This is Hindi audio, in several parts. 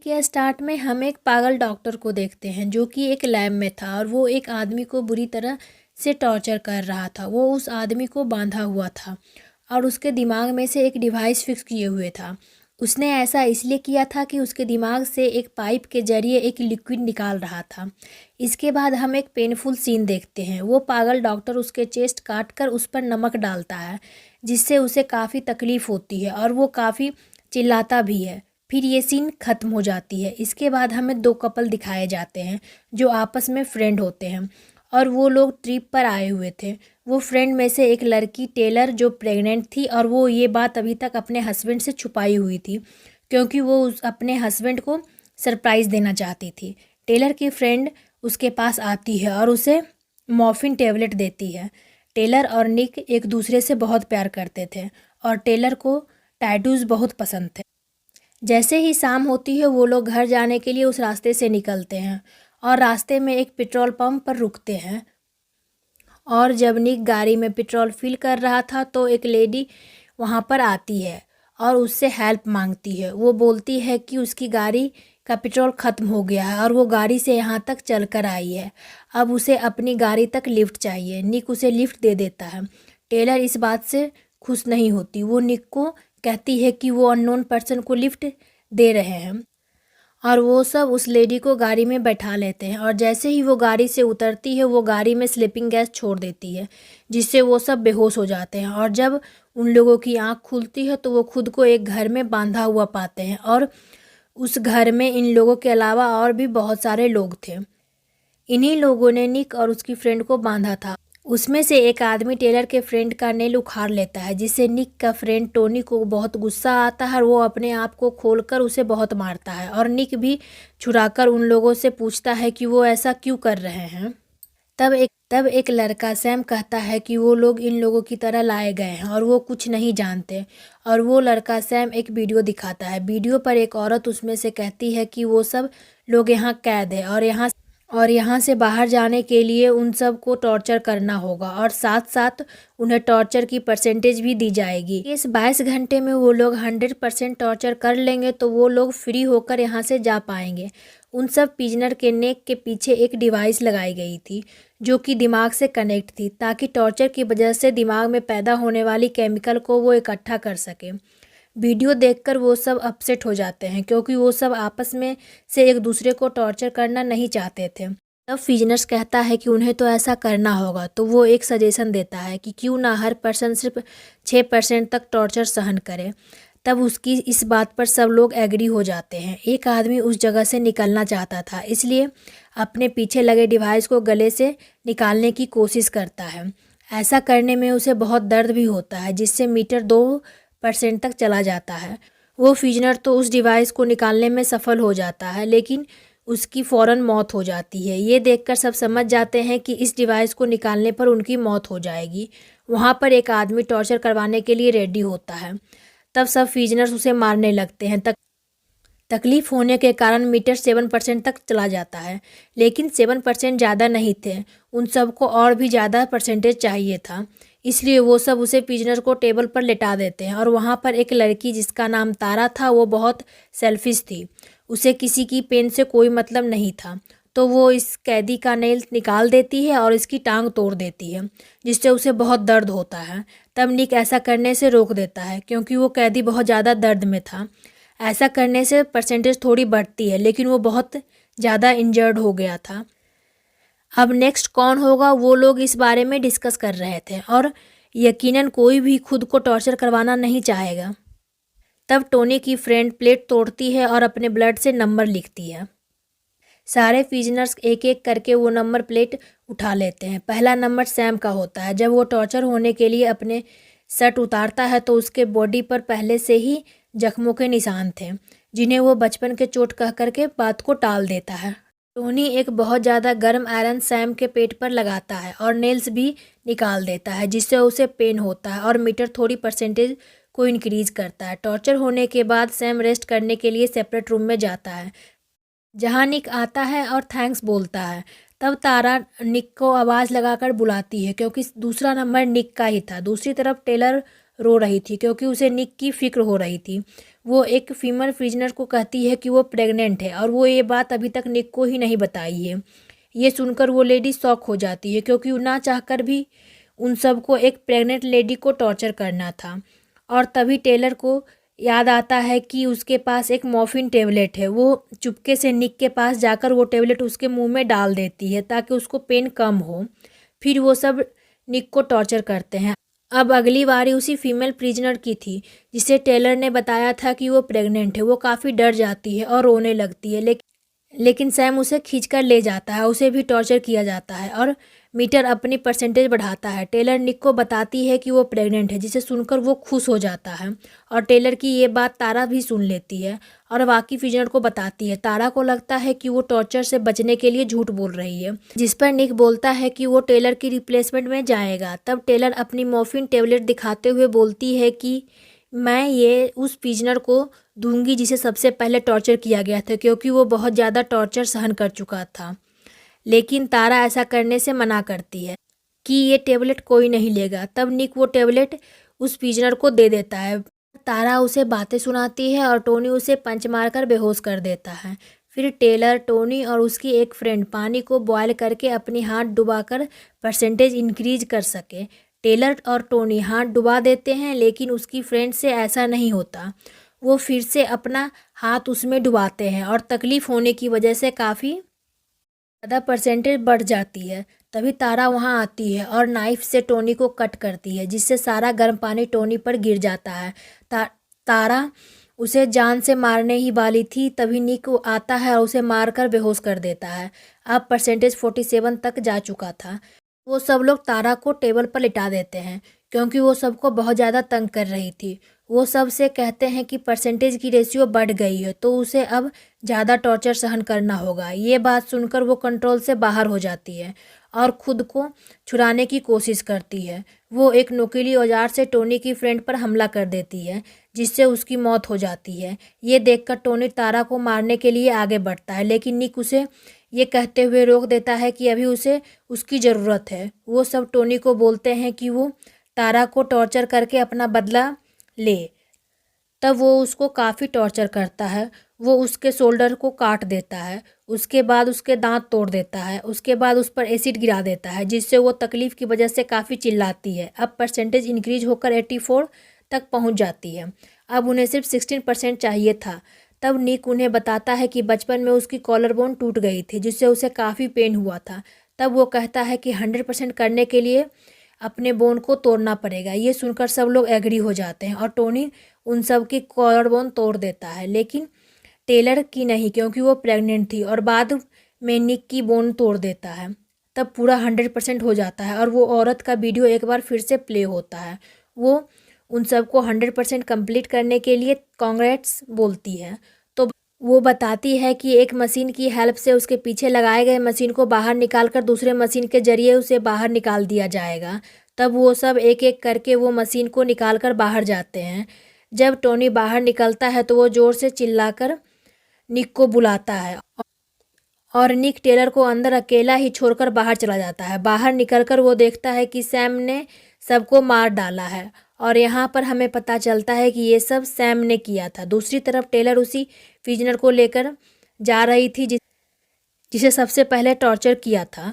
के स्टार्ट में हम एक पागल डॉक्टर को देखते हैं जो कि एक लैब में था और वो एक आदमी को बुरी तरह से टॉर्चर कर रहा था। वो उस आदमी को बांधा हुआ था और उसके दिमाग में से एक डिवाइस फिक्स किए हुए था। उसने ऐसा इसलिए किया था कि उसके दिमाग से एक पाइप के जरिए एक लिक्विड निकाल रहा था। इसके बाद हम एक पेनफुल सीन देखते हैं। वो पागल डॉक्टर उसके चेस्ट काट कर उस पर नमक डालता है जिससे उसे काफ़ी तकलीफ़ होती है और वो काफ़ी चिल्लाता भी है। फिर ये सीन ख़त्म हो जाती है। इसके बाद हमें दो कपल दिखाए जाते हैं जो आपस में फ्रेंड होते हैं और वो लोग ट्रिप पर आए हुए थे। वो फ्रेंड में से एक लड़की टेलर जो प्रेग्नेंट थी और वो ये बात अभी तक अपने हस्बैंड से छुपाई हुई थी क्योंकि वो अपने हस्बैंड को सरप्राइज़ देना चाहती थी। टेलर की फ्रेंड उसके पास आती है और उसे मॉर्फिन टेबलेट देती है। टेलर और निक एक दूसरे से बहुत प्यार करते थे और टेलर को टैटूज़ बहुत पसंद थे। जैसे ही शाम होती है वो लोग घर जाने के लिए उस रास्ते से निकलते हैं और रास्ते में एक पेट्रोल पंप पर रुकते हैं। और जब निक गाड़ी में पेट्रोल फिल कर रहा था तो एक लेडी वहाँ पर आती है और उससे हेल्प मांगती है। वो बोलती है कि उसकी गाड़ी का पेट्रोल ख़त्म हो गया है और वो गाड़ी से यहाँ तक चल कर आई है। अब उसे अपनी गाड़ी तक लिफ्ट चाहिए। निक उसे लिफ्ट दे देता है। टेलर इस बात से खुश नहीं होती। वो निक को कहती है कि वो अननोन पर्सन को लिफ्ट दे रहे हैं और वो सब उस लेडी को गाड़ी में बैठा लेते हैं। और जैसे ही वो गाड़ी से उतरती है वो गाड़ी में स्लीपिंग गैस छोड़ देती है जिससे वो सब बेहोश हो जाते हैं। और जब उन लोगों की आंख खुलती है तो वो खुद को एक घर में बांधा हुआ पाते हैं और उस घर में इन लोगों के अलावा और भी बहुत सारे लोग थे। इन्हीं लोगों ने निक और उसकी फ्रेंड को बांधा था। उसमें से एक आदमी टेलर के फ्रेंड का नेल उखाड़ लेता है जिससे निक का फ्रेंड टोनी को बहुत गुस्सा आता है और वो अपने आप को खोलकर उसे बहुत मारता है। और निक भी छुड़ाकर उन लोगों से पूछता है कि वो ऐसा क्यों कर रहे हैं। तब एक लड़का सैम कहता है कि वो लोग इन लोगों की तरह लाए गए हैं और वो कुछ नहीं जानते। और वो लड़का सैम एक वीडियो दिखाता है। वीडियो पर एक औरत उसमें से कहती है कि वो सब लोग यहाँ कैद है और यहाँ से बाहर जाने के लिए उन सब को टॉर्चर करना होगा और साथ साथ उन्हें टॉर्चर की परसेंटेज भी दी जाएगी। इस 22 घंटे में वो लोग 100% टॉर्चर कर लेंगे तो वो लोग फ्री होकर यहाँ से जा पाएंगे। उन सब प्रिजनर के नेक के पीछे एक डिवाइस लगाई गई थी जो कि दिमाग से कनेक्ट थी ताकि टॉर्चर की वजह से दिमाग में पैदा होने वाली केमिकल को वो इकट्ठा कर सके। वीडियो देखकर वो सब अपसेट हो जाते हैं क्योंकि वो सब आपस में से एक दूसरे को टॉर्चर करना नहीं चाहते थे। तब फिजनर्स कहता है कि उन्हें तो ऐसा करना होगा तो वो एक सजेशन देता है कि क्यों ना हर पर्सन सिर्फ 6% तक टॉर्चर सहन करे। तब उसकी इस बात पर सब लोग एग्री हो जाते हैं। एक आदमी उस जगह से निकलना चाहता था इसलिए अपने पीछे लगे डिवाइस को गले से निकालने की कोशिश करता है। ऐसा करने में उसे बहुत दर्द भी होता है जिससे मीटर 2% तक चला जाता है। वो फिजनर तो उस डिवाइस को निकालने में सफल हो जाता है लेकिन उसकी फ़ौरन मौत हो जाती है। ये देखकर सब समझ जाते हैं कि इस डिवाइस को निकालने पर उनकी मौत हो जाएगी। वहाँ पर एक आदमी टॉर्चर करवाने के लिए रेडी होता है। तब सब फिजनर्स उसे मारने लगते हैं। तकलीफ होने के कारण मीटर 7% तक चला जाता है लेकिन 7% ज़्यादा नहीं थे। उन सबको और भी ज़्यादा परसेंटेज चाहिए था इसलिए वो सब उसे प्रिजनर को टेबल पर लेटा देते हैं। और वहाँ पर एक लड़की जिसका नाम तारा था वो बहुत सेल्फिश थी। उसे किसी की पेन से कोई मतलब नहीं था तो वो इस कैदी का नेल निकाल देती है और इसकी टांग तोड़ देती है जिससे उसे बहुत दर्द होता है। तब निक ऐसा करने से रोक देता है क्योंकि वो कैदी बहुत ज़्यादा दर्द में था। ऐसा करने से परसेंटेज थोड़ी बढ़ती है लेकिन वो बहुत ज़्यादा इंजर्ड हो गया था। अब नेक्स्ट कौन होगा वो लोग इस बारे में डिस्कस कर रहे थे और यकीनन कोई भी खुद को टॉर्चर करवाना नहीं चाहेगा। तब टोनी की फ्रेंड प्लेट तोड़ती है और अपने ब्लड से नंबर लिखती है। सारे प्रिजनर्स एक एक करके वो नंबर प्लेट उठा लेते हैं। पहला नंबर सैम का होता है। जब वो टॉर्चर होने के लिए अपने शर्ट उतारता है तो उसके बॉडी पर पहले से ही जख्मों के निशान थे जिन्हें वो बचपन के चोट कह करके बात को टाल देता है। टोनी एक बहुत ज़्यादा गर्म आयरन सैम के पेट पर लगाता है और नेल्स भी निकाल देता है जिससे उसे पेन होता है और मीटर थोड़ी परसेंटेज को इंक्रीज करता है। टॉर्चर होने के बाद सैम रेस्ट करने के लिए सेपरेट रूम में जाता है जहाँ निक आता है और थैंक्स बोलता है। तब तारा निक को आवाज़ लगाकर बुलाती है क्योंकि दूसरा नंबर निक का ही था। दूसरी तरफ टेलर रो रही थी क्योंकि उसे निक की फिक्र हो रही थी। वो एक फीमेल प्रिजनर को कहती है कि वो प्रेग्नेंट है और वो ये बात अभी तक निक को ही नहीं बताई है। ये सुनकर वो लेडी शॉक हो जाती है क्योंकि ना चाहकर भी उन सबको एक प्रेग्नेंट लेडी को टॉर्चर करना था। और तभी टेलर को याद आता है कि उसके पास एक मॉर्फिन टेबलेट है। वो चुपके से निक के पास जाकर वो टेबलेट उसके मुंह में डाल देती है ताकि उसको पेन कम हो। फिर वो सब निक को टॉर्चर करते हैं। अब अगली बारी उसी फीमेल प्रिजनर की थी जिसे टेलर ने बताया था कि वो प्रेग्नेंट है। वो काफ़ी डर जाती है और रोने लगती है, लेकिन सैम उसे खींचकर ले जाता है। उसे भी टॉर्चर किया जाता है और मीटर अपनी परसेंटेज बढ़ाता है। टेलर निक को बताती है कि वो प्रेग्नेंट है, जिसे सुनकर वो खुश हो जाता है और टेलर की ये बात तारा भी सुन लेती है और बाकी प्रिजनर को बताती है। तारा को लगता है कि वो टॉर्चर से बचने के लिए झूठ बोल रही है, जिस पर निक बोलता है कि वो टेलर की रिप्लेसमेंट में जाएगा। तब टेलर अपनी मॉर्फिन टेबलेट दिखाते हुए बोलती है कि मैं ये उस प्रिजनर को दूंगी जिसे सबसे पहले टॉर्चर किया गया था, क्योंकि वो बहुत ज़्यादा टॉर्चर सहन कर चुका था। लेकिन तारा ऐसा करने से मना करती है कि ये टेबलेट कोई नहीं लेगा। तब निक वो टेबलेट उस प्रिजनर को दे देता है। तारा उसे बातें सुनाती है और टोनी उसे पंच मारकर बेहोश कर देता है। फिर टेलर, टोनी और उसकी एक फ्रेंड पानी को बॉयल करके अपनी हाथ डुबाकर परसेंटेज इंक्रीज कर सके। टेलर और टोनी हाथ डुबा देते हैं, लेकिन उसकी फ्रेंड से ऐसा नहीं होता। वो फिर से अपना हाथ उसमें डुबाते हैं और तकलीफ़ होने की वजह से काफ़ी ज़्यादा परसेंटेज बढ़ जाती है। तभी तारा वहाँ आती है और नाइफ से टोनी को कट करती है, जिससे सारा गर्म पानी टोनी पर गिर जाता है। तारा उसे जान से मारने ही वाली थी, तभी निक आता है और उसे मारकर बेहोश कर देता है। अब परसेंटेज 47 तक जा चुका था। वो सब लोग तारा को टेबल पर लिटा देते हैं क्योंकि वो सबको बहुत ज़्यादा तंग कर रही थी। वो सब से कहते हैं कि परसेंटेज की रेशियो बढ़ गई है, तो उसे अब ज़्यादा टॉर्चर सहन करना होगा। ये बात सुनकर वो कंट्रोल से बाहर हो जाती है और खुद को छुड़ाने की कोशिश करती है। वो एक नुकीली औजार से टोनी की फ्रेंड पर हमला कर देती है, जिससे उसकी मौत हो जाती है। ये देखकर टोनी तारा को मारने के लिए आगे बढ़ता है, लेकिन निक उसे ये कहते हुए रोक देता है कि अभी उसे उसकी ज़रूरत है। वो सब टोनी को बोलते हैं कि वो तारा को टॉर्चर करके अपना बदला ले। तब वो उसको काफ़ी टॉर्चर करता है। वो उसके शोल्डर को काट देता है, उसके बाद उसके दांत तोड़ देता है, उसके बाद उस पर एसिड गिरा देता है, जिससे वो तकलीफ़ की वजह से काफ़ी चिल्लाती है। अब परसेंटेज इंक्रीज होकर 84 तक पहुंच जाती है। अब उन्हें सिर्फ 16% चाहिए था। तब निक उन्हें बताता है कि बचपन में उसकी कॉलर बोन टूट गई थी, जिससे उसे काफ़ी पेन हुआ था। तब वो कहता है कि 100% करने के लिए अपने बोन को तोड़ना पड़ेगा। ये सुनकर सब लोग एग्री हो जाते हैं और टोनी उन सब की कॉलर बोन तोड़ देता है, लेकिन टेलर की नहीं, क्योंकि वो प्रेग्नेंट थी। और बाद में निक की बोन तोड़ देता है। तब पूरा 100% हो जाता है और वो औरत का वीडियो एक बार फिर से प्ले होता है। वो उन सबको 100% कंप्लीट करने के लिए कांग्रेट्स बोलती है। तो वो बताती है कि एक मशीन की हेल्प से उसके पीछे लगाए गए मशीन को बाहर निकालकर दूसरे मशीन के जरिए उसे बाहर निकाल दिया जाएगा। तब वो सब एक एक करके वो मशीन को निकाल कर बाहर जाते हैं। जब टोनी बाहर निकलता है तो वो ज़ोर से चिल्लाकर निक को बुलाता है और निक टेलर को अंदर अकेला ही छोड़कर बाहर चला जाता है। बाहर निकलकर वो देखता है कि सैम ने सबको मार डाला है और यहाँ पर हमें पता चलता है कि ये सब सैम ने किया था। दूसरी तरफ टेलर उसी प्रिजनर को लेकर जा रही थी जिसे सबसे पहले टॉर्चर किया था।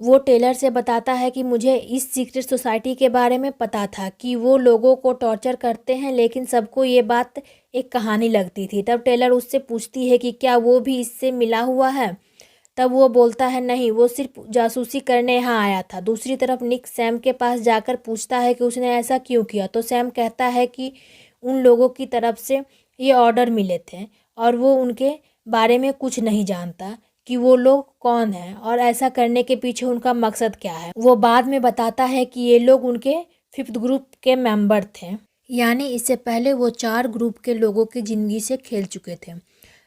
वो टेलर से बताता है कि मुझे इस सीक्रेट सोसाइटी के बारे में पता था कि वो लोगों को टॉर्चर करते हैं, लेकिन सबको ये बात एक कहानी लगती थी। तब टेलर उससे पूछती है कि क्या वो भी इससे मिला हुआ है। तब वो बोलता है नहीं, वो सिर्फ जासूसी करने यहाँ आया था। दूसरी तरफ निक सैम के पास जाकर पूछता है कि उसने ऐसा क्यों किया, तो सैम कहता है कि उन लोगों की तरफ से ये ऑर्डर मिले थे और वो उनके बारे में कुछ नहीं जानता कि वो लोग कौन हैं और ऐसा करने के पीछे उनका मकसद क्या है। वो बाद में बताता है कि ये लोग उनके 5th ग्रुप के मेंबर थे, यानी इससे पहले वो 4 ग्रुप के लोगों की ज़िंदगी से खेल चुके थे।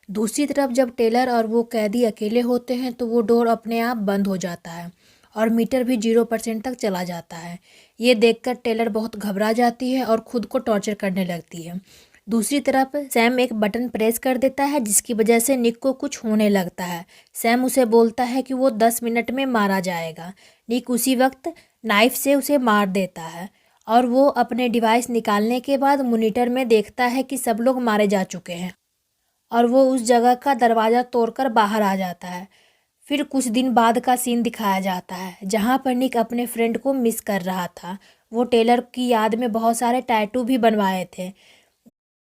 दूसरी तरफ जब टेलर और वो कैदी अकेले होते हैं तो वो डोर अपने आप बंद हो जाता है और मीटर भी 0% तक चला जाता है। ये देखकर टेलर बहुत घबरा जाती है और खुद को टॉर्चर करने लगती है। दूसरी तरफ सैम एक बटन प्रेस कर देता है, जिसकी वजह से निक को कुछ होने लगता है। सैम उसे बोलता है कि वो 10 मिनट में मारा जाएगा। निक उसी वक्त नाइफ से उसे मार देता है और वो अपने डिवाइस निकालने के बाद मॉनिटर में देखता है कि सब लोग मारे जा चुके हैं और वो उस जगह का दरवाज़ा तोड़कर बाहर आ जाता है। फिर कुछ दिन बाद का सीन दिखाया जाता है जहाँ पर निक अपने फ्रेंड को मिस कर रहा था। वो टेलर की याद में बहुत सारे टैटू भी बनवाए थे।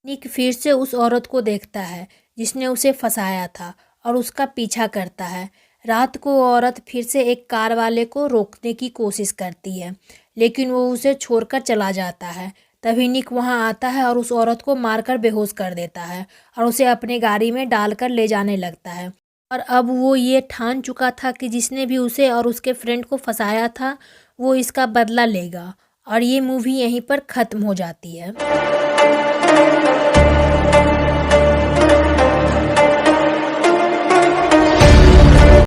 निक फिर से उस औरत को देखता है जिसने उसे फंसाया था और उसका पीछा करता है। रात को वो औरत फिर से एक कार वाले को रोकने की कोशिश करती है लेकिन वो उसे छोड़कर चला जाता है। तभी निक वहां आता है और उस औरत को मारकर बेहोश कर देता है और उसे अपने गाड़ी में डालकर ले जाने लगता है। और अब वो ये ठान चुका था कि जिसने भी उसे और उसके फ्रेंड को फंसाया था वो इसका बदला लेगा। और ये मूवी यहीं पर ख़त्म हो जाती है।